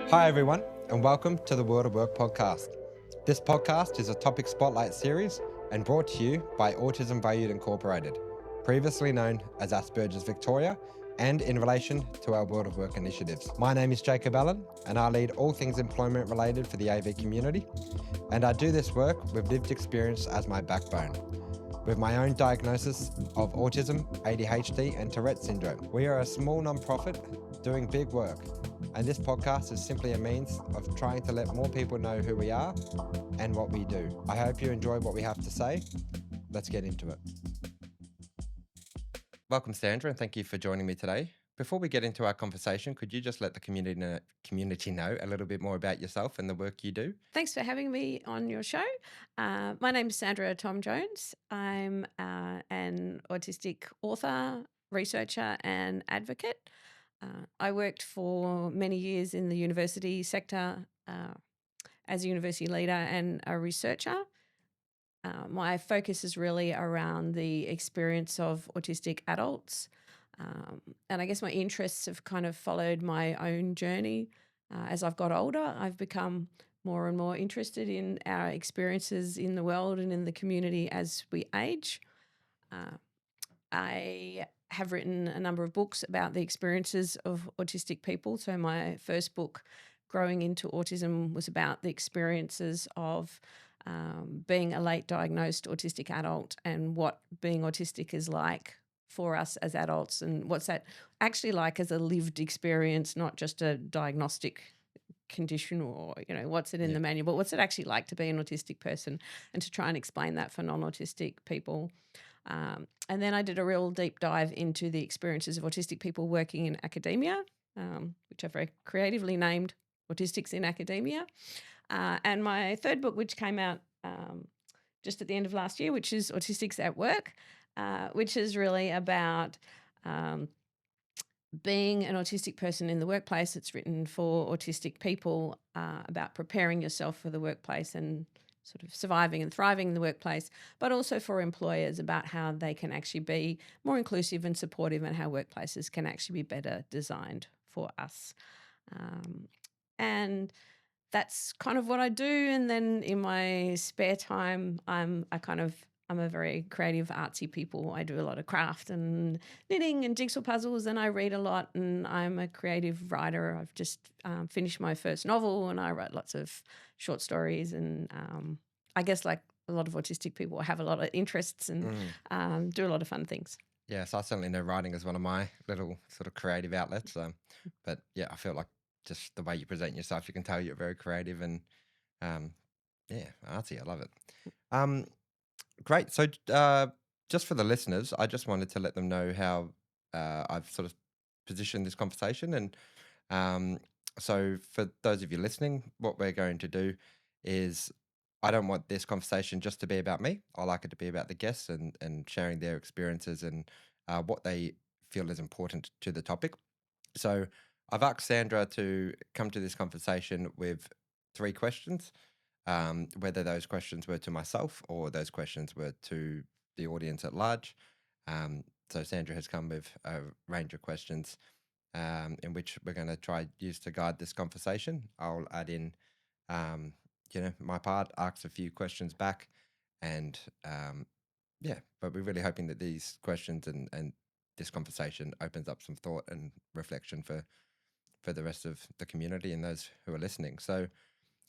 Hi everyone, and welcome to the World of Work podcast. This podcast is a topic spotlight series and brought to you by Autism Valued Incorporated, previously known as Asperger's Victoria, and in relation to our World of Work initiatives. My name is Jacob Allen, and I lead all things employment related for the AV community, and I do this work with lived experience as my backbone. With my own diagnosis of autism, ADHD, and Tourette syndrome. We are a small non-profit doing big work, and this podcast is simply a means of trying to let more people know who we are and what we do. I hope you enjoy what we have to say. Let's get into it. Welcome, Sandra, and thank you for joining me today. Before we get into our conversation, could you just let the community know a little bit more about yourself and the work you do? Thanks for having me on your show. My name is Sandra Thom-Jones. I'm an autistic author, researcher, and advocate. I worked for many years in the university sector as a university leader and a researcher. My focus is really around the experience of autistic adults. And I guess my interests have kind of followed my own journey. As I've got older, I've become more and more interested in our experiences in the world and in the community as we age. I have written a number of books about the experiences of autistic people. So my first book, Growing into Autism, was about the experiences of being a late diagnosed autistic adult and what being autistic is like for us as adults, and what's that actually like as a lived experience, not just a diagnostic condition, or what's it in the manual, but what's it actually like to be an autistic person, and to try and explain that for non-autistic people. And then I did a real deep dive into the experiences of autistic people working in academia, which I've very creatively named Autistics in Academia. And my third book, which came out just at the end of last year, which is Autistics at Work, which is really about being an autistic person in the workplace. It's written for autistic people, about preparing yourself for the workplace and sort of surviving and thriving in the workplace, but also for employers about how they can actually be more inclusive and supportive, and how workplaces can actually be better designed for us. And that's kind of what I do. And then in my spare time, I'm a very creative, artsy people. I do a lot of craft and knitting and jigsaw puzzles, and I read a lot, and I'm a creative writer. I've just finished my first novel, and I write lots of short stories, and I guess like a lot of autistic people, I have a lot of interests and do a lot of fun things. Yes, I certainly know writing is one of my little sort of creative outlets. But yeah, I feel like just the way you present yourself, you can tell you're very creative and um, yeah, artsy. I love it. Um, Great. So, just for the listeners, I just wanted to let them know how I've sort of positioned this conversation. And um, so, for those of you listening, what we're going to do is I don't want this conversation just to be about me. I like it to be about the guests and sharing their experiences and what they feel is important to the topic. So, I've asked Sandra to come to this conversation with 3 questions, whether those questions were to myself or those questions were to the audience at large. So Sandra has come with a range of questions in which we're going to try use to guide this conversation. I'll add in, my part, ask a few questions back, and yeah, but we're really hoping that these questions and this conversation opens up some thought and reflection for the rest of the community and those who are listening. So,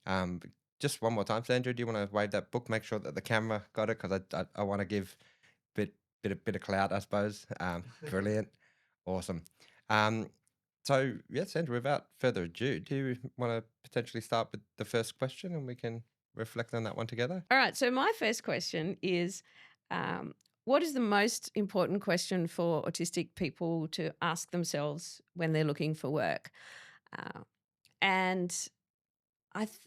um, just one more time, Sandra, do you want to wave that book? Make sure that the camera got it, because I want to give bit of clout, I suppose. Brilliant, awesome. Um, so yeah, Sandra, without further ado, do you want to potentially start with the first question, and we can reflect on that one together? All right. So my first question is, um, what is the most important question for autistic people to ask themselves when they're looking for work? Uh, and I, th-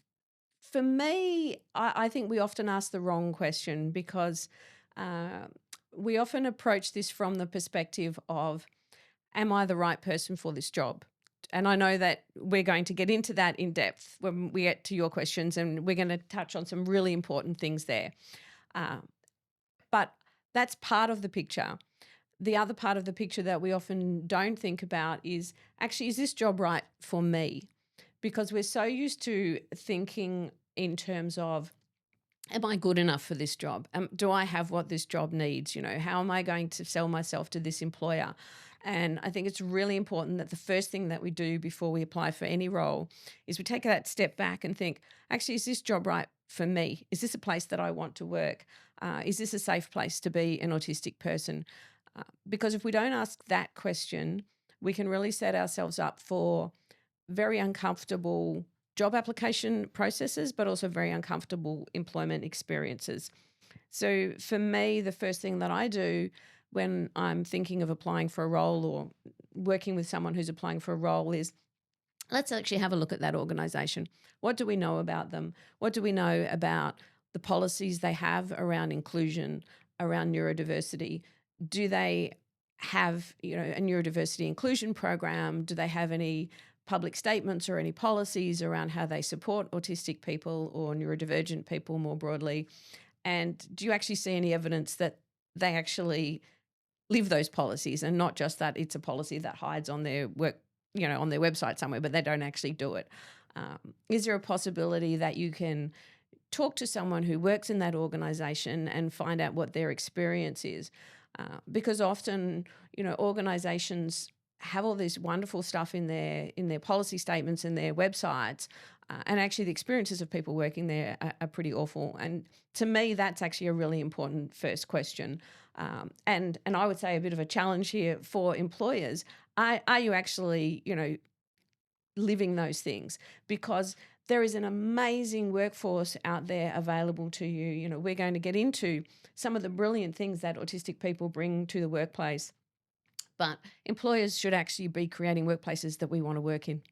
for me, I think we often ask the wrong question, because uh, we often approach this from the perspective of, am I the right person for this job? And I know that we're going to get into that in depth when we get to your questions, and we're going to touch on some really important things there. Um, but that's part of the picture. The other part of the picture that we often don't think about is, actually, is this job right for me? because we're so used to thinking in terms of, am I good enough for this job? Do I have what this job needs? How am I going to sell myself to this employer? And I think it's really important that the first thing that we do before we apply for any role is we take that step back and think, actually, is this job right for me? Is this a place that I want to work? Is this a safe place to be an autistic person? Because if we don't ask that question, we can really set ourselves up for very uncomfortable job application processes, but also very uncomfortable employment experiences. So for me, the first thing that I do when I'm thinking of applying for a role or working with someone who's applying for a role is, let's actually have a look at that organization. What do we know about them? What do we know about the policies they have around inclusion, around neurodiversity? Do they have, a neurodiversity inclusion program? Do they have any public statements or any policies around how they support autistic people or neurodivergent people more broadly? And do you actually see any evidence that they actually live those policies, and not just that it's a policy that hides on their work, on their website somewhere, but they don't actually do it? Is there a possibility that you can talk to someone who works in that organization and find out what their experience is? Because often, organizations have all this wonderful stuff in their policy statements and their websites, and actually the experiences of people working there are pretty awful. And to me, that's actually a really important first question. And I would say a bit of a challenge here for employers. Are you actually, living those things? Because there is an amazing workforce out there available to you. We're going to get into some of the brilliant things that autistic people bring to the workplace, but employers should actually be creating workplaces that we want to work in,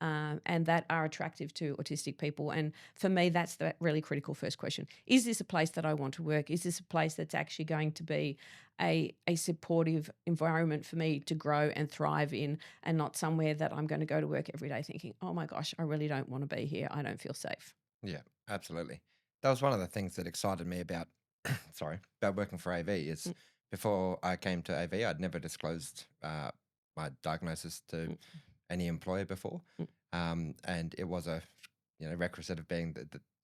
and that are attractive to autistic people. And for me, that's the really critical first question. Is this a place that I want to work? Is this a place that's actually going to be a supportive environment for me to grow and thrive in, and not somewhere that I'm going to go to work every day thinking, oh my gosh, I really don't want to be here. I don't feel safe. Yeah, absolutely. That was one of the things that excited me about, sorry, about working for AV is Mm, before I came to AV, I'd never disclosed my diagnosis to mm, any employer before, mm, and it was a requisite of being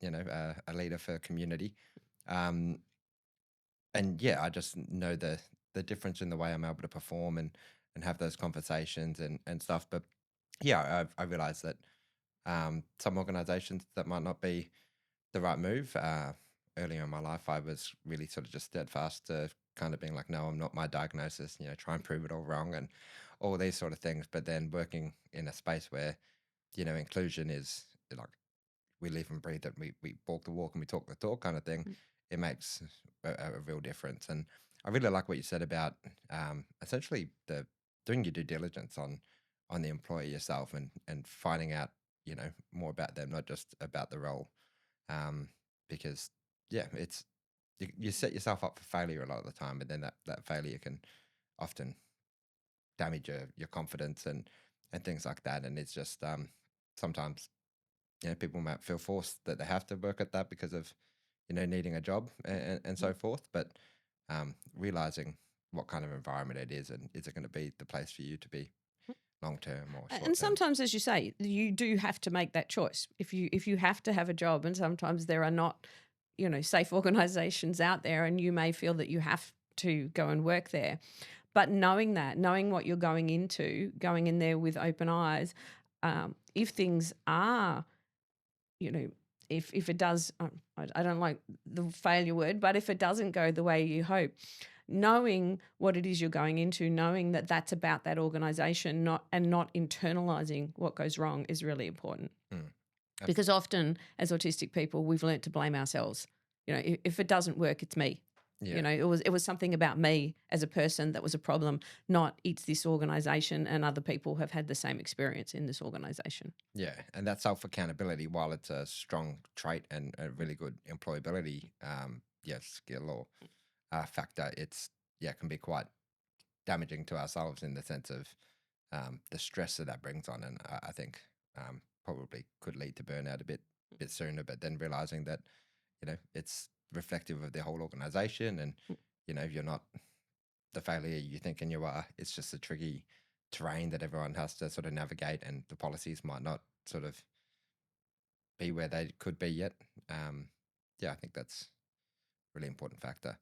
a leader for community, um, and yeah, I just know the difference in the way I'm able to perform and have those conversations and stuff. But yeah, I realized that some organizations that might not be the right move. Earlier in my life, I was really sort of just steadfast to kind of being like, no, I'm not my diagnosis, try and prove it all wrong and all these sort of things. But then working in a space where, inclusion is like we live and breathe it, we walk the walk and we talk the talk kind of thing, mm, it makes a real difference. And I really like what you said about essentially the doing your due diligence on the employer yourself and finding out, more about them, not just about the role. um, because yeah, it's you set yourself up for failure a lot of the time, but then that failure can often damage your confidence and things like that. And it's just sometimes people might feel forced that they have to work at that because of needing a job and mm. so forth. But realizing what kind of environment it is, and is it going to be the place for you to be long term or short And term? sometimes, as you say, you do have to make that choice. If you have to have a job, and sometimes there are not, safe organisations out there, and you may feel that you have to go and work there. But knowing that, knowing what you're going into, going in there with open eyes, if things are, you know, if it does, I don't like the failure word, but if it doesn't go the way you hope, knowing what it is you're going into, knowing that that's about that organisation, not internalizing what goes wrong is really important. Mm, Because absolutely. often, as autistic people, we've learnt to blame ourselves. If it doesn't work, it's me. Yeah. It was something about me as a person that was a problem, not it's this organisation and other people have had the same experience in this organisation. Yeah, and that self accountability, while it's a strong trait and a really good employability, skill or factor, it's can be quite damaging to ourselves in the sense of the stress that brings on, and I think probably could lead to burnout a bit sooner. But then realizing that it's reflective of the whole organization, and you're not the failure you thinking you are. It's just a tricky terrain that everyone has to sort of navigate, and the policies might not sort of be where they could be yet. Um, yeah, I think that's a really important factor.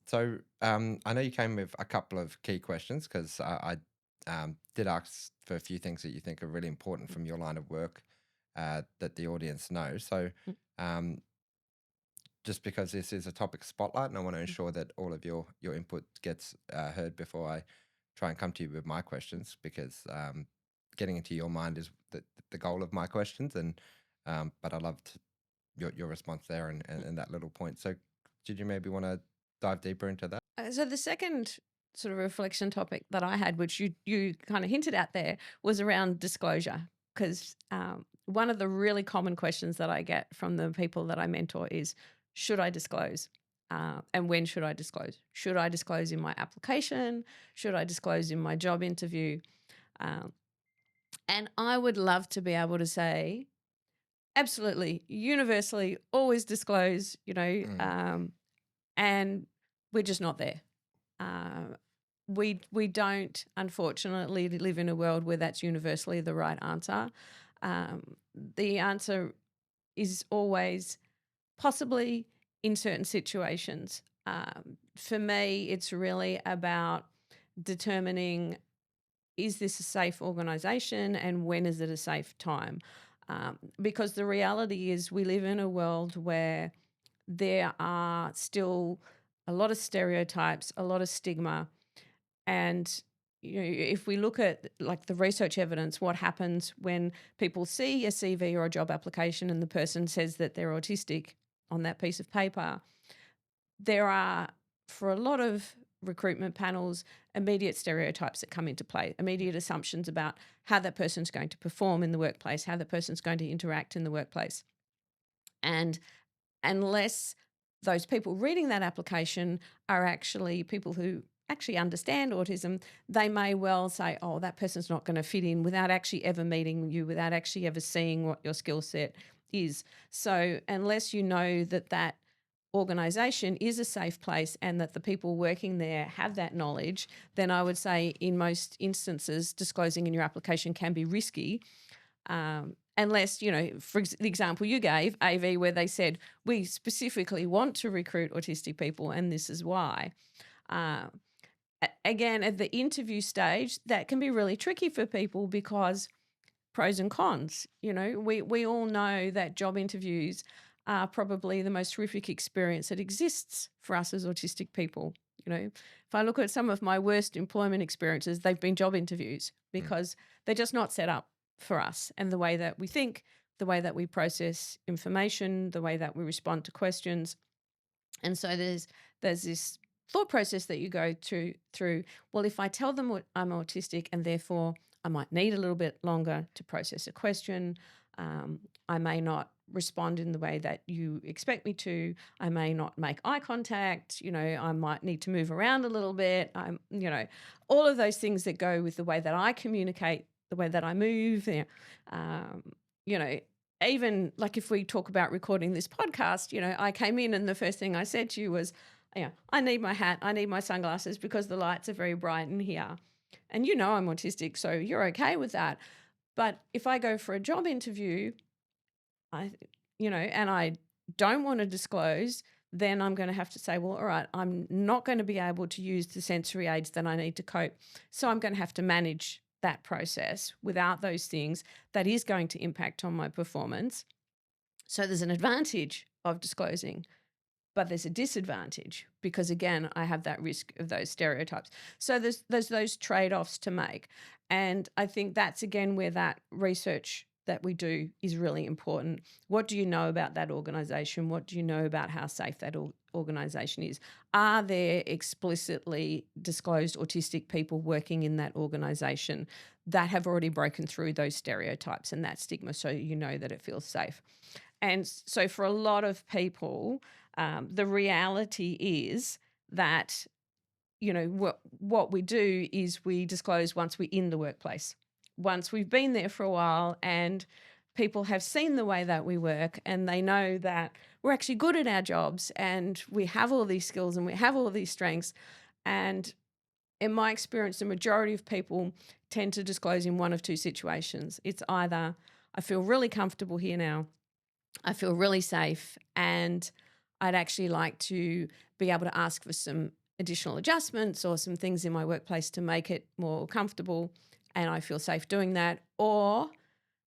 So I know you came with a couple of key questions because I did ask for a few things that you think are really important from your line of work that the audience knows. So Mm, um, just because this is a topic spotlight, and I want to mm, ensure that all of your input gets heard before I try and come to you with my questions, because getting into your mind is the goal of my questions, and but I loved your response there mm. and that little point. So did you maybe want to dive deeper into that? So the second sort of reflection topic that I had, which you kind of hinted at there, was around disclosure. Because one of the really common questions that I get from the people that I mentor is, should I disclose? And when should I disclose? Should I disclose in my application? Should I disclose in my job interview? Um, and I would love to be able to say, absolutely, universally, always disclose, Mm, and we're just not there. Uh, we don't, unfortunately, live in a world where that's universally the right answer. The answer is always possibly in certain situations. For me, it's really about determining, is this a safe organisation and when is it a safe time? Because the reality is we live in a world where there are still a lot of stereotypes, a lot of stigma, and if we look at like the research evidence, what happens when people see a CV or a job application and the person says that they're autistic on that piece of paper, there are, for a lot of recruitment panels, immediate stereotypes that come into play, immediate assumptions about how that person's going to perform in the workplace, how the person's going to interact in the workplace. And unless those people reading that application are actually people who actually understand autism, they may well say, oh, that person's not going to fit in, without actually ever meeting you, without actually ever seeing what your skill set is. So unless you know that that organisation is a safe place and that the people working there have that knowledge, then I would say in most instances disclosing in your application can be risky, unless, the example you gave, AV, where they said, we specifically want to recruit autistic people and this is why. Uh, Again, at the interview stage, that can be really tricky for people because pros and cons. We all know that job interviews are probably the most horrific experience that exists for us as autistic people. If I look at some of my worst employment experiences, they've been job interviews mm, because they're just not set up for us, and the way that we think, the way that we process information, the way that we respond to questions. And so there's this thought process that you go through. Well, if I tell them what I'm autistic and therefore I might need a little bit longer to process a question, um, I may not respond in the way that you expect me to. I may not make eye contact. I might need to move around a little bit. All of those things that go with the way that I communicate, the way that I move. Um, you know, Even like if we talk about recording this podcast, I came in and the first thing I said to you was, I need my hat, I need my sunglasses because the lights are very bright in here. And I'm autistic, so you're okay with that. But if I go for a job interview, I, and I don't want to disclose, then I'm going to have to say, well, all right, I'm not going to be able to use the sensory aids that I need to cope. So I'm going to have to manage that process without those things. That is going to impact on my performance. So there's an advantage of disclosing, but there's a disadvantage because, again, I have that risk of those stereotypes. So there's those trade-offs to make. And I think that's, again, where that research that we do is really important. What do you know about that organisation? What do you know about how safe that organisation is? Are there explicitly disclosed autistic people working in that organisation that have already broken through those stereotypes and that stigma, so you know that it feels safe? And so for a lot of people, the reality is that, what we do is we disclose once we're in the workplace, once we've been there for a while and people have seen the way that we work and they know that we're actually good at our jobs and we have all these skills and we have all these strengths. And in my experience, the majority of people tend to disclose in one of two situations. It's either I feel really comfortable here now, I feel really safe, and I'd actually like to be able to ask for some additional adjustments or some things in my workplace to make it more comfortable, and I feel safe doing that. Or,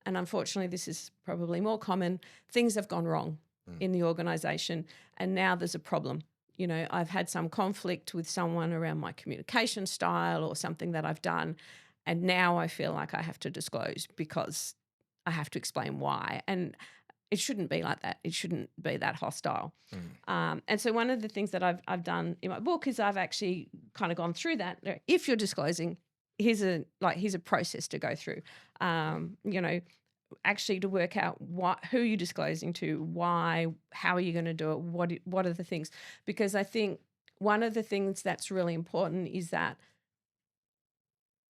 and unfortunately, this is probably more common, things have gone wrong Mm. in the organisation, and now there's a problem. You know, I've had some conflict with someone around my communication style or something that I've done, and now I feel like I have to disclose because I have to explain why. And it shouldn't be like that. It shouldn't be that hostile. Mm. And so one of the things that I've done in my book is I've actually kind of gone through that. If you're disclosing, here's a process to go through. You know, actually to work out who you're disclosing to, why, how are you going to do it, what are the things? Because I think one of the things that's really important is that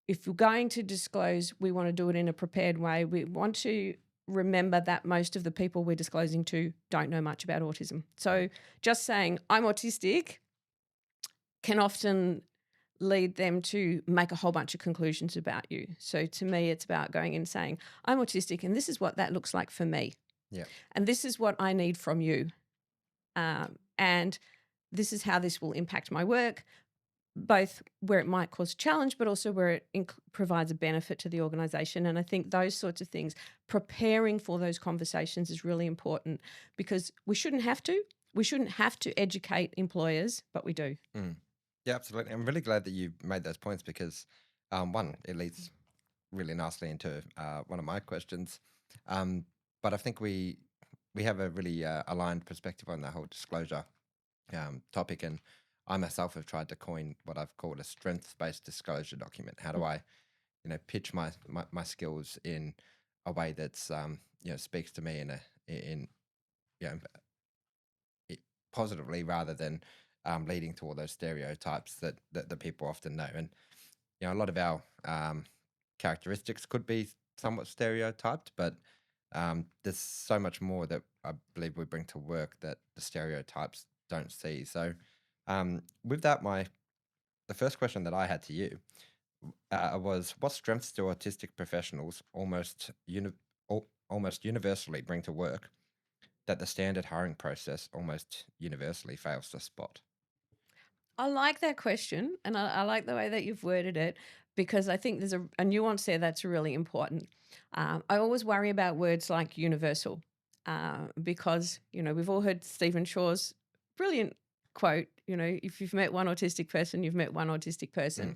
if we're going to disclose, we want to do it in a prepared way. We want to remember that most of the people we're disclosing to don't know much about autism. So just saying I'm autistic can often lead them to make a whole bunch of conclusions about you. So to me, it's about going and saying, I'm autistic and this is what that looks like for me. Yeah. And this is what I need from you. And this is how this will impact my work, both where it might cause a challenge, but also where it provides a benefit to the organisation. And I think those sorts of things, preparing for those conversations is really important because we shouldn't have to. We shouldn't have to educate employers, but we do. Mm. Yeah, absolutely. I'm really glad that you made those points because, one, it leads really nicely into one of my questions. But I think we have a really aligned perspective on that whole disclosure topic, and I myself have tried to coin what I've called a strengths-based disclosure document. How do I, pitch my skills in a way that's speaks to me in you know it, positively rather than leading to all those stereotypes that people often know. And a lot of our characteristics could be somewhat stereotyped, but there's so much more that I believe we bring to work that the stereotypes don't see. So, with that, the first question that I had to you was, what strengths do autistic professionals almost universally bring to work that the standard hiring process almost universally fails to spot? I like that question, and I like the way that you've worded it because I think there's a nuance there that's really important. I always worry about words like universal because, we've all heard Stephen Shaw's brilliant quote, if you've met one autistic person, you've met one autistic person.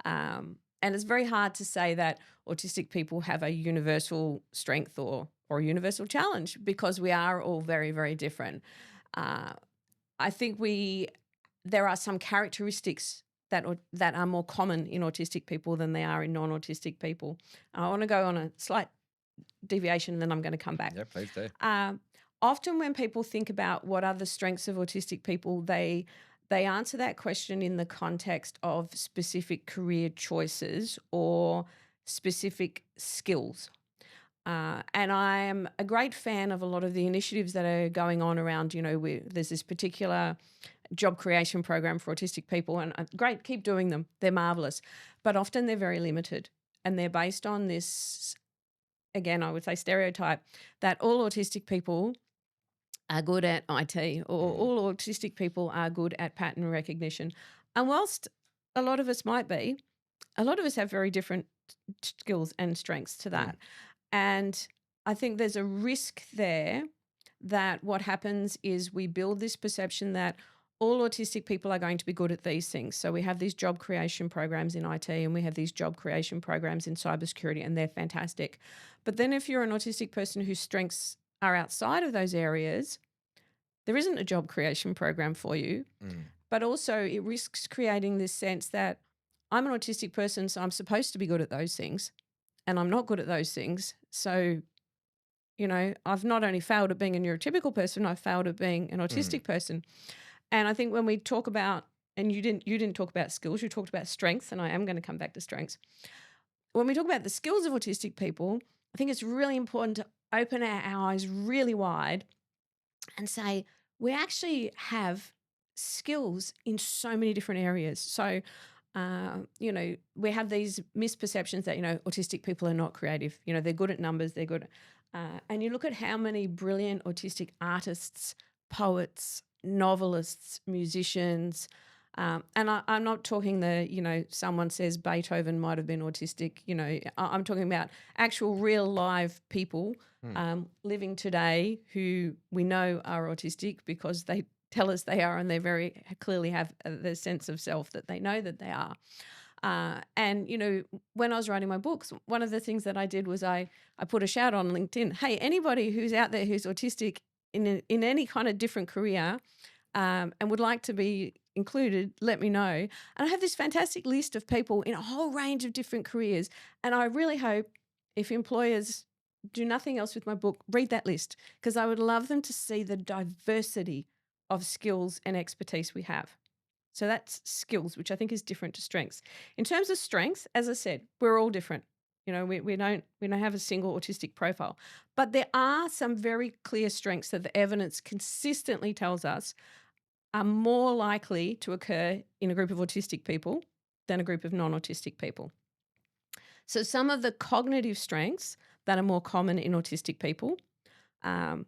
Mm. And it's very hard to say that autistic people have a universal strength or a universal challenge because we are all very, very different. Uh, I think there are some characteristics that are more common in autistic people than they are in non-autistic people. I want to go on a slight deviation and then I'm going to come back. Yeah, please do. Often when people think about what are the strengths of autistic people, they answer that question in the context of specific career choices or specific skills. And I am a great fan of a lot of the initiatives that are going on around, there's this particular job creation program for autistic people, and great, keep doing them. They're marvelous. But often they're very limited and they're based on this, again, I would say stereotype that all autistic people are good at IT or Mm. all autistic people are good at pattern recognition. And whilst a lot of us might be, a lot of us have very different skills and strengths to that. Mm. And I think there's a risk there that what happens is we build this perception that all autistic people are going to be good at these things. So we have these job creation programs in IT and we have these job creation programs in cybersecurity, and they're fantastic. But then if you're an autistic person whose strengths are outside of those areas, there isn't a job creation program for you. Mm. But also it risks creating this sense that I'm an autistic person, so I'm supposed to be good at those things, and I'm not good at those things. So, I've not only failed at being a neurotypical person, I've failed at being an Mm. autistic person. And I think when we talk about, and you didn't talk about skills, you talked about strengths, and I am going to come back to strengths. When we talk about the skills of autistic people, I think it's really important to open our eyes really wide and say, we actually have skills in so many different areas. So We have these misperceptions that, autistic people are not creative. They're good at numbers, they're good. And you look at how many brilliant autistic artists, poets, novelists, musicians, and I'm not talking someone says Beethoven might have been autistic. I'm talking about actual real live people Hmm. living today who we know are autistic because they tell us they are, and they very clearly have the sense of self that they know that they are. And when I was writing my books, one of the things that I did was I put a shout on LinkedIn. Hey, anybody who's out there who's autistic in any kind of different career, and would like to be included, let me know. And I have this fantastic list of people in a whole range of different careers. And I really hope if employers do nothing else with my book, read that list, because I would love them to see the diversity of skills and expertise we have. So that's skills, which I think is different to strengths. In terms of strengths, as I said, we're all different. We don't have a single autistic profile, but there are some very clear strengths that the evidence consistently tells us are more likely to occur in a group of autistic people than a group of non-autistic people. So some of the cognitive strengths that are more common in autistic people, um,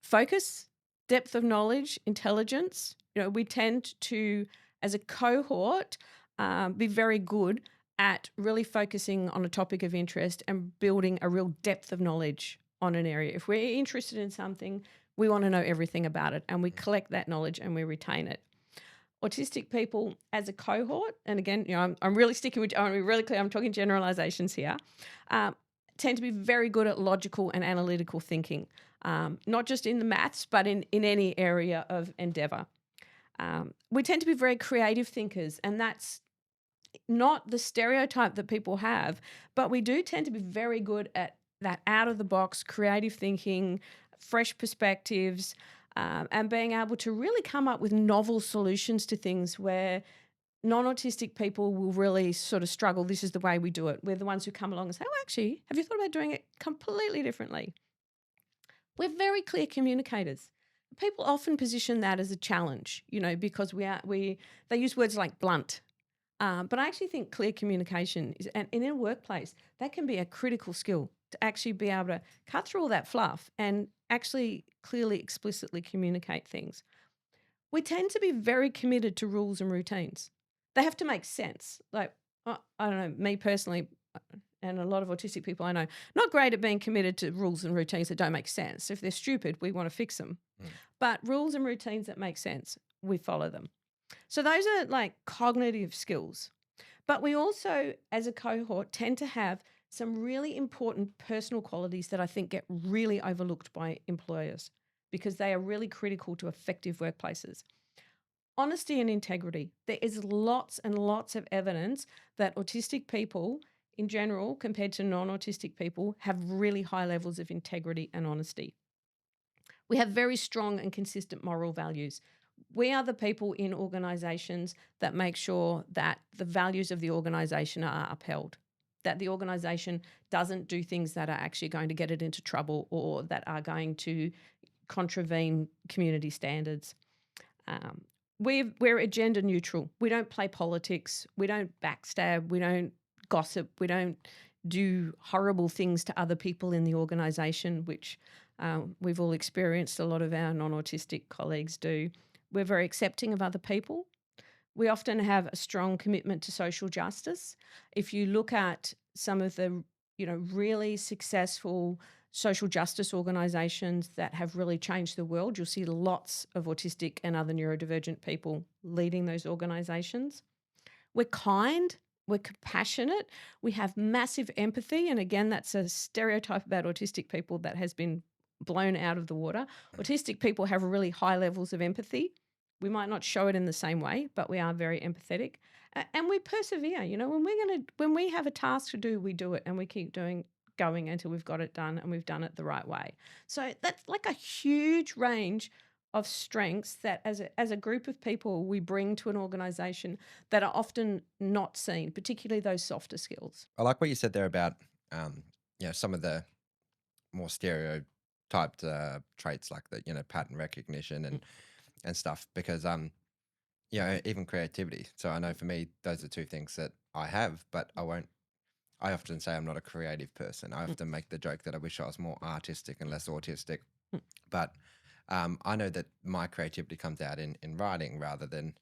focus, depth of knowledge, intelligence. We tend to, as a cohort, be very good at really focusing on a topic of interest and building a real depth of knowledge on an area. If we're interested in something, we want to know everything about it, and we collect that knowledge and we retain it. Autistic people as a cohort, and again, I'm really sticking with, I want to be really clear, I'm talking generalizations here, tend to be very good at logical and analytical thinking, not just in the maths, but in any area of endeavour. We tend to be very creative thinkers, and that's not the stereotype that people have, but we do tend to be very good at that out of the box creative thinking, fresh perspectives, and being able to really come up with novel solutions to things where non-autistic people will really sort of struggle. This is the way we do it. We're the ones who come along and say, oh, actually, have you thought about doing it completely differently? We're very clear communicators. People often position that as a challenge, because they use words like blunt. But I actually think clear communication is, and in a workplace, that can be a critical skill to actually be able to cut through all that fluff and actually clearly, explicitly communicate things. We tend to be very committed to rules and routines. They have to make sense. Like, I don't know, me personally, and a lot of autistic people I know, not great at being committed to rules and routines that don't make sense. If they're stupid, we want to fix them. Mm. But rules and routines that make sense, we follow them. So those are like cognitive skills. But we also, as a cohort, tend to have some really important personal qualities that I think get really overlooked by employers because they are really critical to effective workplaces. Honesty and integrity. There is lots and lots of evidence that autistic people in general, compared to non-autistic people, have really high levels of integrity and honesty. We have very strong and consistent moral values. We are the people in organisations that make sure that the values of the organisation are upheld, that the organisation doesn't do things that are actually going to get it into trouble or that are going to contravene community standards. We're agenda neutral. We don't play politics. We don't backstab. We don't gossip. We don't do horrible things to other people in the organisation, which we've all experienced. A lot of our non-autistic colleagues do. We're very accepting of other people. We often have a strong commitment to social justice. If you look at some of the, really successful social justice organisations that have really changed the world, you'll see lots of autistic and other neurodivergent people leading those organisations. We're kind, we're compassionate, we have massive empathy. And again, that's a stereotype about autistic people that has been blown out of the water. Autistic people have really high levels of empathy. We might not show it in the same way, but we are very empathetic. And we persevere. When we have a task to do, we do it and we keep going until we've got it done and we've done it the right way. So that's like a huge range of strengths that as a group of people we bring to an organization that are often not seen, particularly those softer skills. I like what you said there about some of the more stereotyped traits like the pattern recognition and stuff because even creativity. So I know for me, those are two things that I have, but I won't. I often say I'm not a creative person. I Mm, often make the joke that I wish I was more artistic and less autistic. mm, But I know that my creativity comes out in writing rather than,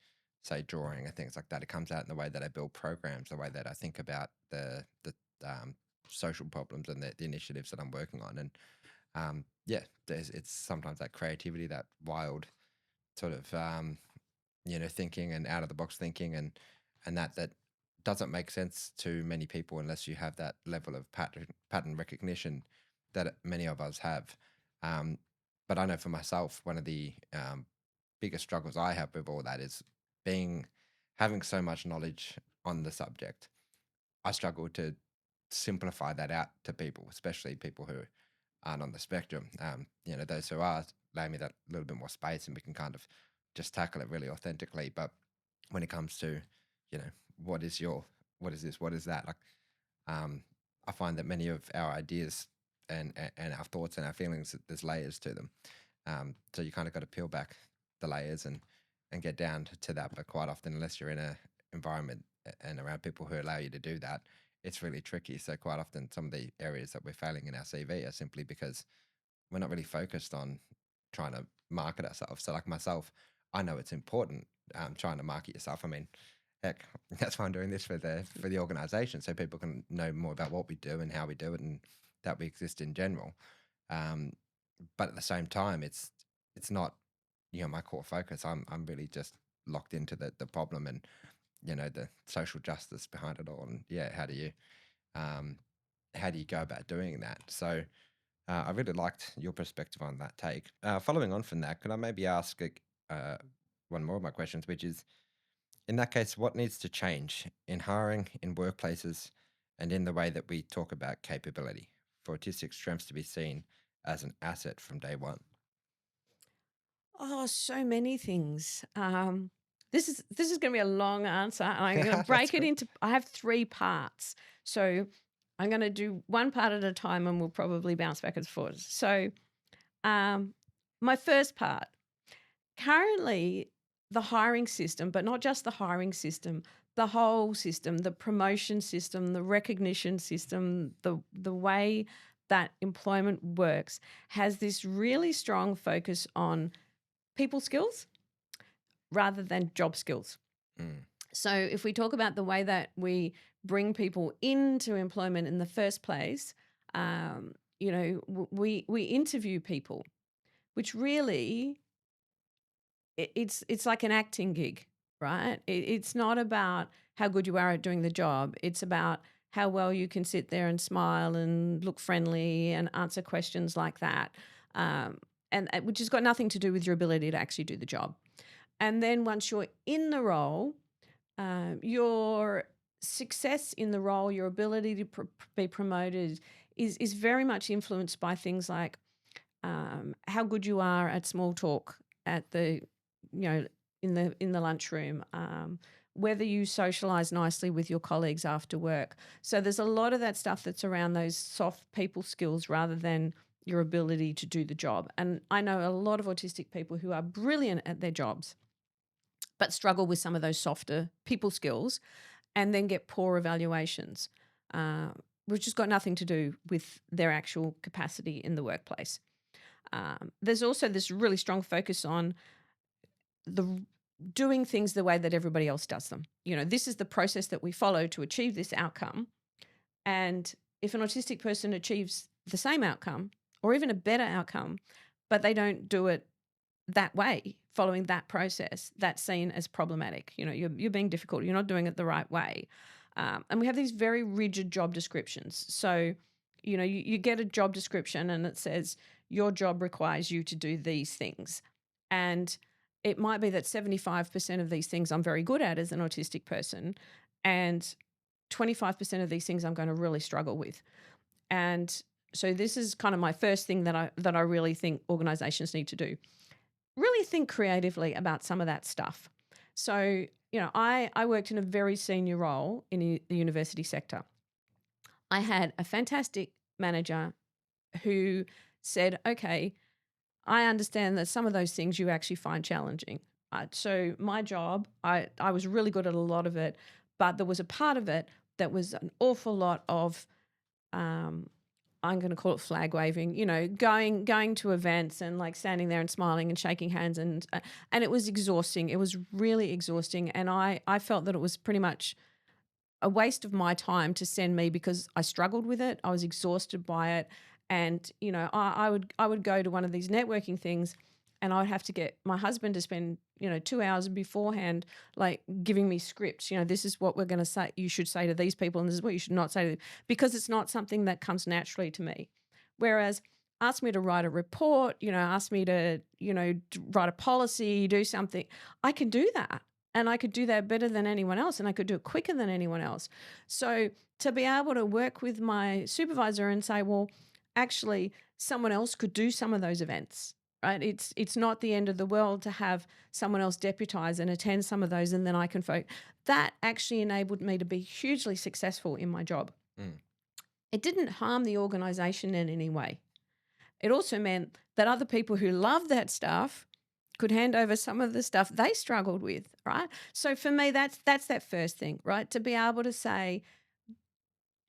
say, drawing and things like that. It comes out in the way that I build programs, the way that I think about the social problems and the initiatives that I'm working on. And yeah, it's sometimes that creativity, that wild sort of thinking and out of the box thinking, and that doesn't make sense to many people unless you have that level of pattern recognition that many of us have. Um, but I know for myself, one of the biggest struggles I have with all that is being having so much knowledge on the subject. I struggle to simplify that out to people, especially people who aren't on the spectrum. Those who are, allow me that little bit more space and we can kind of just tackle it really authentically. But when it comes to, you know, what is your, what is this, what is that? Like, um, I find that many of our ideas and our thoughts and our feelings, there's layers to them. So you kind of got to peel back the layers and get down to that. But quite often, unless you're in a environment and around people who allow you to do that, it's really tricky. So quite often, some of the areas that we're failing in our CV are simply because we're not really focused on trying to market ourselves. So like myself, I know it's important trying to market yourself. I mean, heck, that's why I'm doing this for the organization, so people can know more about what we do and how we do it, and that we exist in general. Um, but at the same time, it's not my core focus. I'm really just locked into the problem and the social justice behind it all. And yeah, um, how do you go about doing that? So I really liked your perspective on that take. Following on from that, could I maybe ask uh, one more of my questions, which is, in that case, what needs to change in hiring, in workplaces, and in the way that we talk about capability for autistic strengths to be seen as an asset from day one? Oh, so many things. This is going to be a long answer, and I'm going to That's break it cool. into. I have three parts, so I'm going to do one part at a time, and we'll probably bounce back and forth. So, um, my first part. Currently, the hiring system, but not just the hiring system, the whole system, the promotion system, the recognition system, the way that employment works has this really strong focus on people skills rather than job skills. Mm, So if we talk about the way that we bring people into employment in the first place, we interview people, which really it's like an acting gig, right? It's not about how good you are at doing the job. It's about how well you can sit there and smile and look friendly and answer questions like that, um, and which has got nothing to do with your ability to actually do the job. And then once you're in the role, your success in the role, your ability to be promoted, is very much influenced by things like how good you are at small talk at the you know in the lunchroom, whether you socialize nicely with your colleagues after work. So there's a lot of that stuff that's around those soft people skills rather than your ability to do the job. And I know a lot of autistic people who are brilliant at their jobs but struggle with some of those softer people skills and then get poor evaluations, uh, which has got nothing to do with their actual capacity in the workplace. There's also this really strong focus on the doing things the way that everybody else does them. This is the process that we follow to achieve this outcome. And if an autistic person achieves the same outcome or even a better outcome, but they don't do it that way, following that process, that's seen as problematic. You're being difficult. You're not doing it the right way. And we have these very rigid job descriptions. So, you get a job description and it says your job requires you to do these things. And it might be that 75% of these things I'm very good at as an autistic person, and 25% of these things I'm going to really struggle with. And so this is kind of my first thing that I really think organizations need to do. Really think creatively about some of that stuff. So, I worked in a very senior role in the university sector. I had a fantastic manager who said, okay, I understand that some of those things you actually find challenging. So my job, I was really good at a lot of it, but there was a part of it that was an awful lot of um, I'm going to call it flag waving, going to events and like standing there and smiling and shaking hands and it was exhausting. It was really exhausting, and I felt that it was pretty much a waste of my time to send me because I struggled with it. I was exhausted by it. And, I would go to one of these networking things and I would have to get my husband to spend, 2 hours beforehand, like giving me scripts. This is what we're going to say. You should say to these people, and this is what you should not say to them, because it's not something that comes naturally to me. Whereas ask me to write a report, ask me to, write a policy, do something, I can do that. And I could do that better than anyone else, and I could do it quicker than anyone else. So to be able to work with my supervisor and say, well, actually, someone else could do some of those events, right? It's not the end of the world to have someone else deputize and attend some of those, and then I can focus. That actually enabled me to be hugely successful in my job. Mm. It didn't harm the organization in any way. It also meant that other people who love that stuff could hand over some of the stuff they struggled with, right? So for me, that's that first thing, right? To be able to say,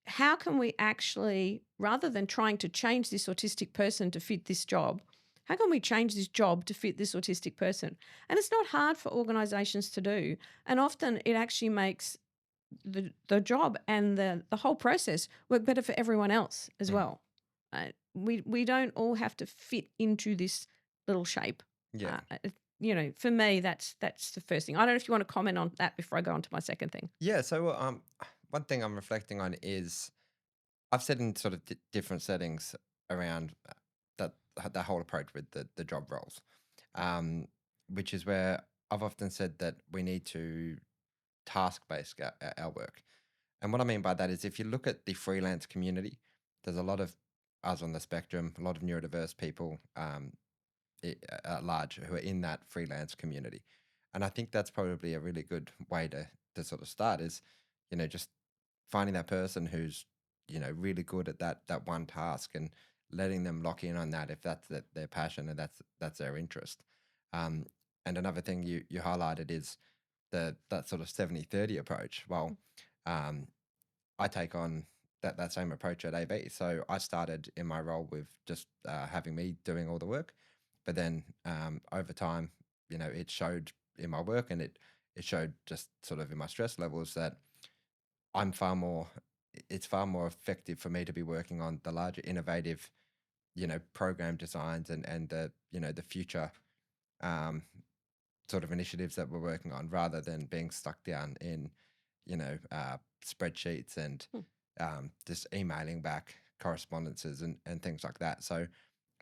how can we actually, rather than trying to change this autistic person to fit this job, how can we change this job to fit this autistic person? And it's not hard for organizations to do. And often it actually makes the job and the whole process work better for everyone else as Mm. well. We don't all have to fit into this little shape. Yeah. For me, that's the first thing. I don't know if you want to comment on that before I go on to my second thing. Yeah. So, one thing I'm reflecting on is I've said in sort of different settings around that whole approach with the job roles, um, which is where I've often said that we need to task base our work. And what I mean by that is if you look at the freelance community, there's a lot of us on the spectrum, a lot of neurodiverse people at large who are in that freelance community. And I think that's probably a really good way to sort of start is, just finding that person who's, really good at that one task and letting them lock in on that if that's their passion and that's their interest. Um, and another thing you highlighted is that sort of 70-30 approach. Well, um, I take on that same approach at AV. So I started in my role with just having me doing all the work, but then over time, it showed in my work and it showed just sort of in my stress levels that I'm far more. It's far more effective for me to be working on the larger, innovative, program designs and the future um, sort of initiatives that we're working on, rather than being stuck down in spreadsheets and Hmm. just emailing back correspondences and things like that. So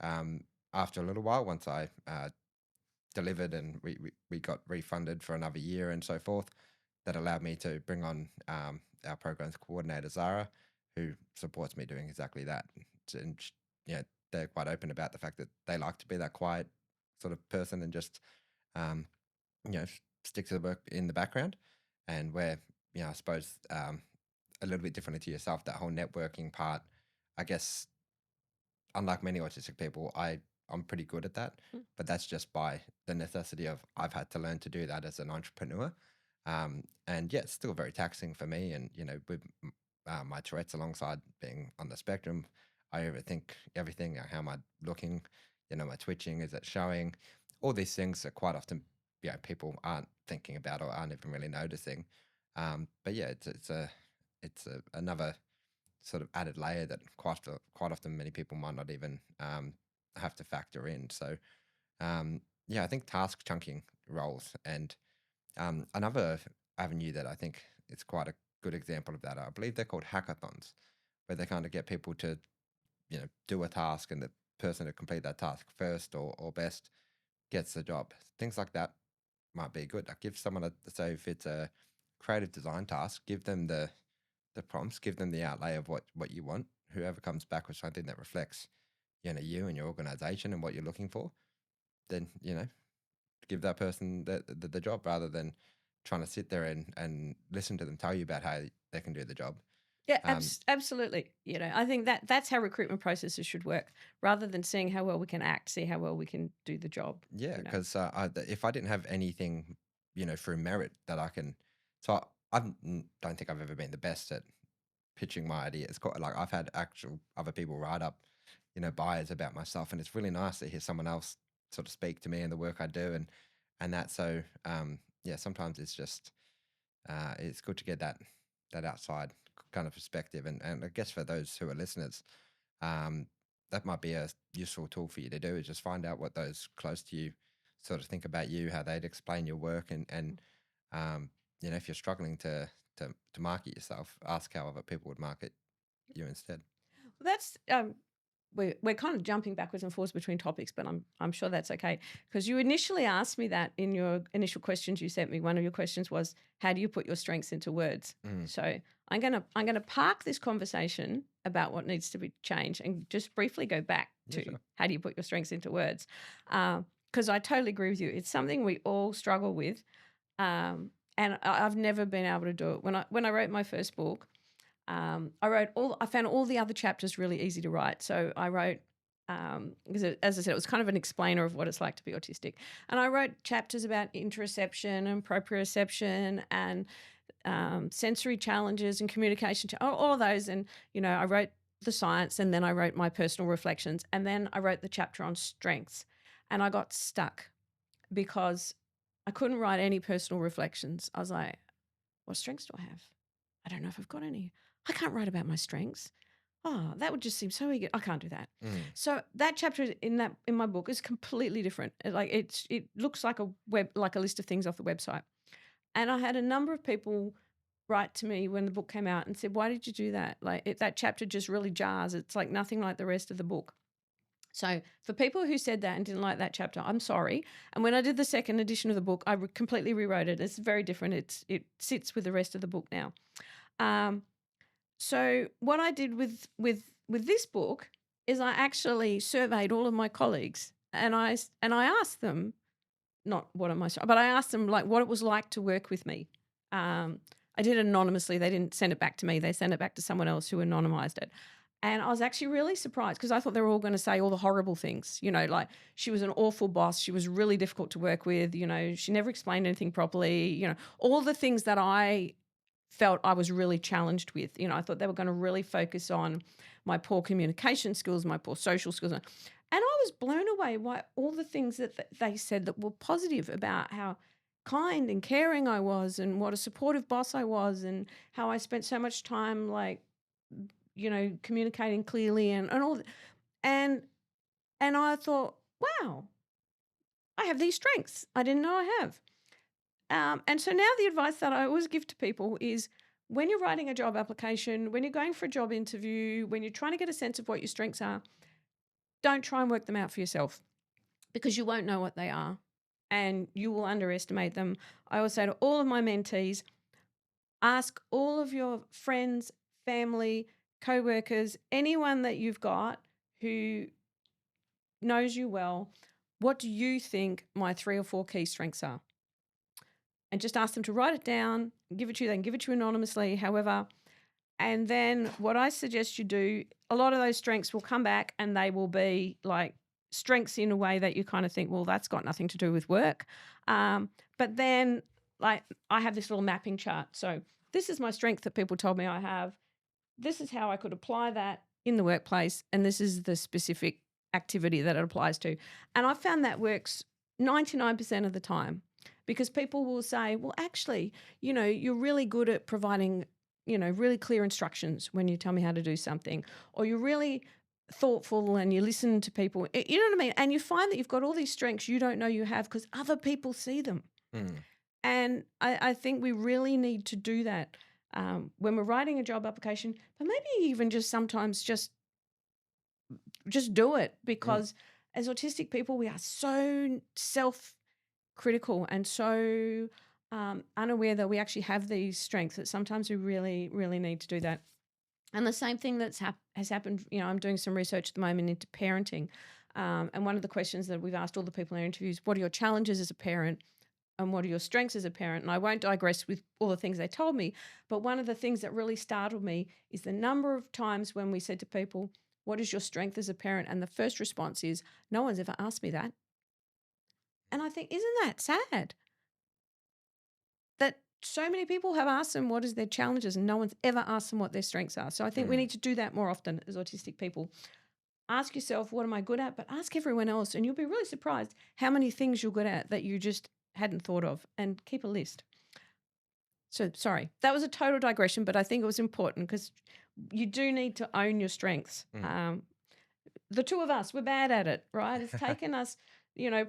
um, after a little while, once I delivered and we got refunded for another year and so forth, that allowed me to bring on our programs coordinator, Zara, who supports me doing exactly that. And they're quite open about the fact that they like to be that quiet sort of person and just um, stick to the work in the background. And where, I suppose a little bit differently to yourself, that whole networking part, I guess, unlike many autistic people, I'm pretty good at that, Mm. but that's just by the necessity of I've had to learn to do that as an entrepreneur. And yeah, it's still very taxing for me. And with my Tourette's, alongside being on the spectrum, I overthink everything. How am I looking? My twitching, is it showing? All these things are quite often, people aren't thinking about or aren't even really noticing. But yeah, it's another sort of added layer that quite often many people might not even have to factor in. So yeah, I think task chunking roles and another avenue that I think it's quite a good example of that. I believe they're called hackathons, where they kind of get people to do a task, and the person to complete that task first or best gets the job. Things like that might be good. Like give someone say if it's a creative design task, give them the prompts, give them the outlay of what you want. Whoever comes back with something that reflects, you and your organization and what you're looking for, then give that person the job, rather than trying to sit there and listen to them tell you about how they can do the job. Yeah, Um, absolutely. I think that's how recruitment processes should work, rather than seeing how well we can act, see how well we can do the job. yeah, You know. because if I didn't have anything, through merit that I can, so don't think I've ever been the best at pitching my idea. It's quite like I've had actual other people write up, bios about myself, and it's really nice to hear someone else sort of speak to me and the work I do, and that. So yeah, sometimes it's just it's good to get that outside kind of perspective, and I guess for those who are listeners, um, that might be a useful tool for you to do is just find out what those close to you sort of think about you, how they'd explain your work, and um, if you're struggling to market yourself, ask how other people would market you instead. That's we're kind of jumping backwards and forwards between topics, but I'm sure that's okay, because you initially asked me that in your initial questions you sent me. One of your questions was, how do you put your strengths into words? Mm, So I'm gonna park this conversation about what needs to be changed and just briefly go back yeah, to sure. how do you put your strengths into words? Because I totally agree with you. It's something we all struggle with, and I've never been able to do it. When I wrote my first book, I found all the other chapters really easy to write. So I wrote, because as I said, it was kind of an explainer of what it's like to be autistic. And I wrote chapters about interoception and proprioception and sensory challenges and communication, all of those. And, I wrote the science, and then I wrote my personal reflections. And then I wrote the chapter on strengths. And I got stuck because I couldn't write any personal reflections. I was like, what strengths do I have? I don't know if I've got any. I can't write about my strengths. Oh, that would just seem so eager. I can't do that. Mm, So that chapter in my book is completely different. It looks like a list of things off the website. And I had a number of people write to me when the book came out and said, "Why did you do that? That chapter just really jars. It's like nothing like the rest of the book." So for people who said that and didn't like that chapter, I'm sorry. And when I did the second edition of the book, I completely rewrote it. It's very different. It sits with the rest of the book now. Um, so what I did with this book is I actually surveyed all of my colleagues, and I asked them, not what am I, but I asked them like what it was like to work with me. I did it anonymously. They didn't send it back to me. They sent it back to someone else who anonymized it. And I was actually really surprised because I thought they were all going to say all the horrible things, like she was an awful boss. She was really difficult to work with. She never explained anything properly, all the things that I felt I was really challenged with. I thought they were going to really focus on my poor communication skills, my poor social skills. And I was blown away by all the things that they said that were positive about how kind and caring I was and what a supportive boss I was and how I spent so much time communicating clearly and all and and I thought, wow, I have these strengths I didn't know I have. And so now the advice that I always give to people is when you're writing a job application, when you're going for a job interview, when you're trying to get a sense of what your strengths are, don't try and work them out for yourself because you won't know what they are and you will underestimate them. I always say to all of my mentees, ask all of your friends, family, co-workers, anyone that you've got who knows you well, what do you think my 3 or 4 key strengths are? And just ask them to write it down, give it to you. They can give it to you anonymously, however. And then what I suggest you do, a lot of those strengths will come back and they will be like strengths in a way that you kind of think, well, that's got nothing to do with work. But then, like, I have this little mapping chart. So this is my strength that people told me I have. This is how I could apply that in the workplace. And this is the specific activity that it applies to. And I found that works 99% of the time because people will say, well, actually, you're really good at providing, really clear instructions when you tell me how to do something, or you're really thoughtful and you listen to people. You know what I mean? And you find that you've got all these strengths you don't know you have because other people see them. mm, And I think we really need to do that when we're writing a job application, but maybe even just sometimes just do it mm. because as autistic people, we are so self-critical and so unaware that we actually have these strengths that sometimes we really, really need to do that. And the same thing has happened, I'm doing some research at the moment into parenting. And one of the questions that we've asked all the people in our interviews, what are your challenges as a parent? and what are your strengths as a parent? And I won't digress with all the things they told me, but one of the things that really startled me is the number of times when we said to people, what is your strength as a parent? And the first response is, no one's ever asked me that. And I think, isn't that sad? That so many people have asked them what is their challenges and no one's ever asked them what their strengths are. So I think we Mm, need to do that more often as autistic people. Ask yourself, what am I good at? But ask everyone else, and you'll be really surprised how many things you're good at that you just hadn't thought of, and keep a list. So, sorry, that was a total digression, but I think it was important because you do need to own your strengths. mm. The two of us, we're bad at it, right? It's taken us,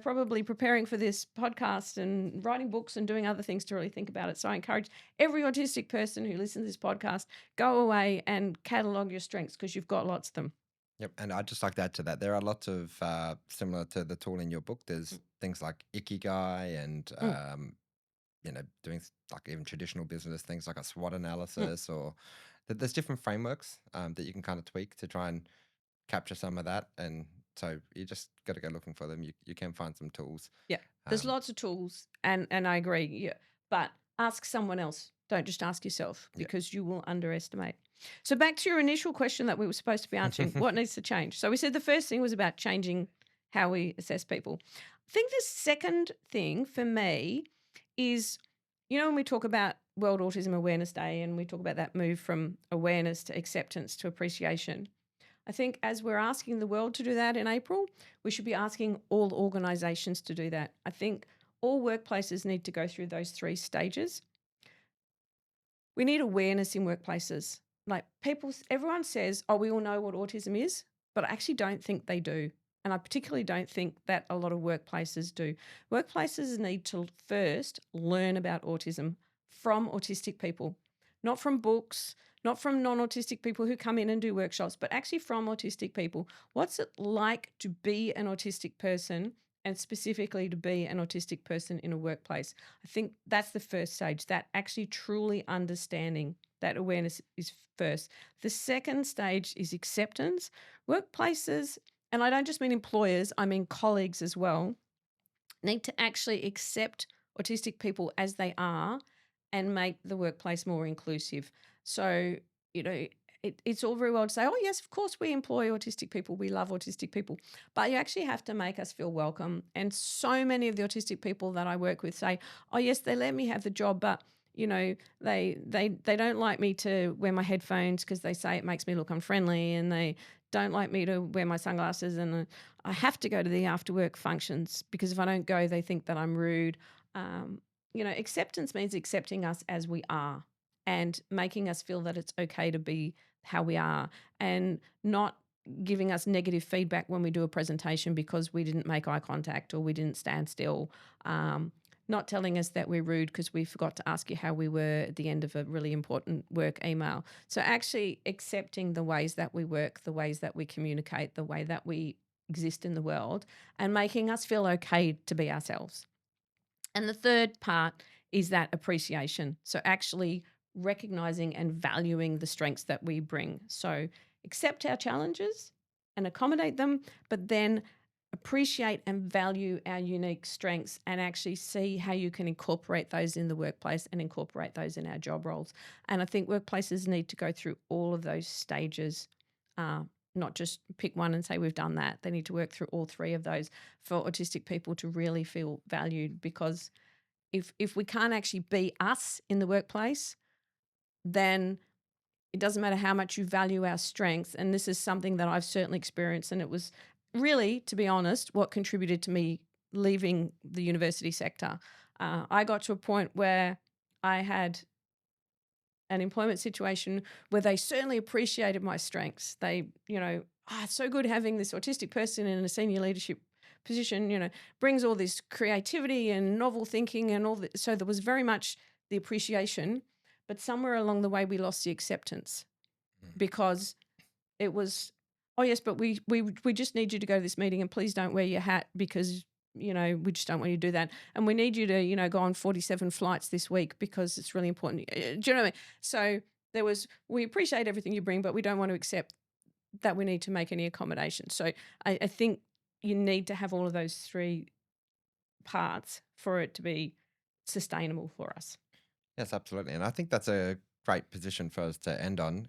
probably preparing for this podcast and writing books and doing other things to really think about it. So I encourage every autistic person who listens to this podcast, go away and catalog your strengths because you've got lots of them. Yep, and I'd just like to add to that, there are lots of similar to the tool in your book. There's things like Ikigai and Mm, doing like even traditional business things like a SWOT mm. analysis, or there's different frameworks that you can kind of tweak to try and capture some of that. And so you just got to go looking for them. You can find some tools. Yeah, there's Um, lots of tools, and I agree. Yeah, but ask someone else. Don't just ask yourself yeah. because you will underestimate. So back to your initial question that we were supposed to be answering, what needs to change? So we said the first thing was about changing how we assess people. I think the second thing for me is, when we talk about World Autism Awareness Day and we talk about that move from awareness to acceptance to appreciation, I think as we're asking the world to do that in April, we should be asking all organisations to do that. I think all workplaces need to go through those three stages. We need awareness in workplaces. Like everyone says, oh, we all know what autism is, but I actually don't think they do. And I particularly don't think that a lot of workplaces do. Workplaces need to first learn about autism from autistic people, not from books, not from non autistic people who come in and do workshops, but actually from autistic people. What's it like to be an autistic person and specifically to be an autistic person in a workplace? I think that's the first stage, that actually truly understanding that awareness is first. The second stage is acceptance. Workplaces, and I don't just mean employers, I mean colleagues as well, need to actually accept autistic people as they are and make the workplace more inclusive. So, you know, it's all very well to say, oh, yes, of course we employ autistic people. We love autistic people. But you actually have to make us feel welcome. And so many of the autistic people that I work with say, oh, yes, they let me have the job, but they don't like me to wear my headphones because they say it makes me look unfriendly, and they don't like me to wear my sunglasses, and I have to go to the after work functions because if I don't go, they think that I'm rude. Acceptance means accepting us as we are and making us feel that it's okay to be how we are, and not giving us negative feedback when we do a presentation because we didn't make eye contact or we didn't stand still. Not telling us that we're rude because we forgot to ask you how we were at the end of a really important work email. So actually accepting the ways that we work, the ways that we communicate, the way that we exist in the world, and making us feel okay to be ourselves. And the third part is that appreciation. So actually recognizing and valuing the strengths that we bring. So accept our challenges and accommodate them, but then appreciate and value our unique strengths and actually see how you can incorporate those in the workplace and incorporate those in our job roles. And I think workplaces need to go through all of those stages, uh, not just pick one and say we've done that. They need to work through all three of those for autistic people to really feel valued, because if we can't actually be us in the workplace, then it doesn't matter how much you value our strengths. And this is something that I've certainly experienced. And it was really, to be honest, what contributed to me leaving the university sector. I got to a point where I had an employment situation where they certainly appreciated my strengths. They, it's so good having this autistic person in a senior leadership position, brings all this creativity and novel thinking and all that. So there was very much the appreciation, but somewhere along the way we lost the acceptance because it was, oh yes, but we just need you to go to this meeting and please don't wear your hat because we just don't want you to do that, and we need you to go on 47 flights this week because it's really important. Do you know what I mean? So we appreciate everything you bring, but we don't want to accept that we need to make any accommodations. So I think you need to have all of those three parts for it to be sustainable for us. Yes, absolutely. And I think that's a great position for us to end on.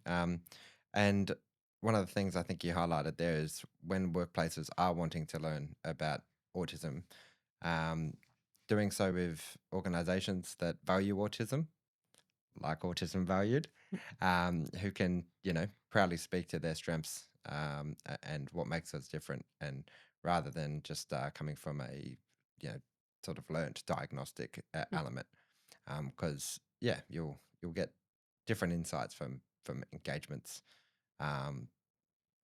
And one of the things I think you highlighted there is when workplaces are wanting to learn about autism, um, doing so with organizations that value autism, like Autism Valued, who can, proudly speak to their strengths and what makes us different. And rather than just coming from a, sort of learned diagnostic element, because you'll get different insights from engagements um,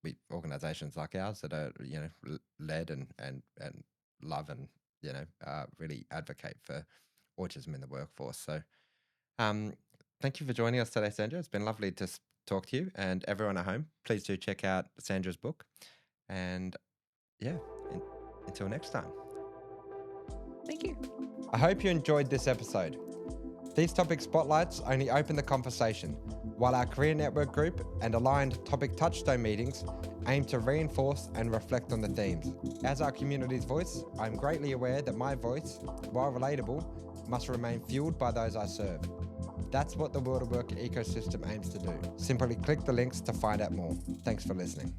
with organizations like ours that are led and love and really advocate for autism in the workforce. So um, thank you for joining us today, Sandra. It's been lovely to talk to you, and everyone at home, please do check out Sandra's book. And yeah, until next time. Thank you. I hope you enjoyed this episode. These topic spotlights only open the conversation, while our Career Network group and aligned topic touchstone meetings aim to reinforce and reflect on the themes. As our community's voice, I'm greatly aware that my voice, while relatable, must remain fueled by those I serve. That's what the World of Work ecosystem aims to do. Simply click the links to find out more. Thanks for listening.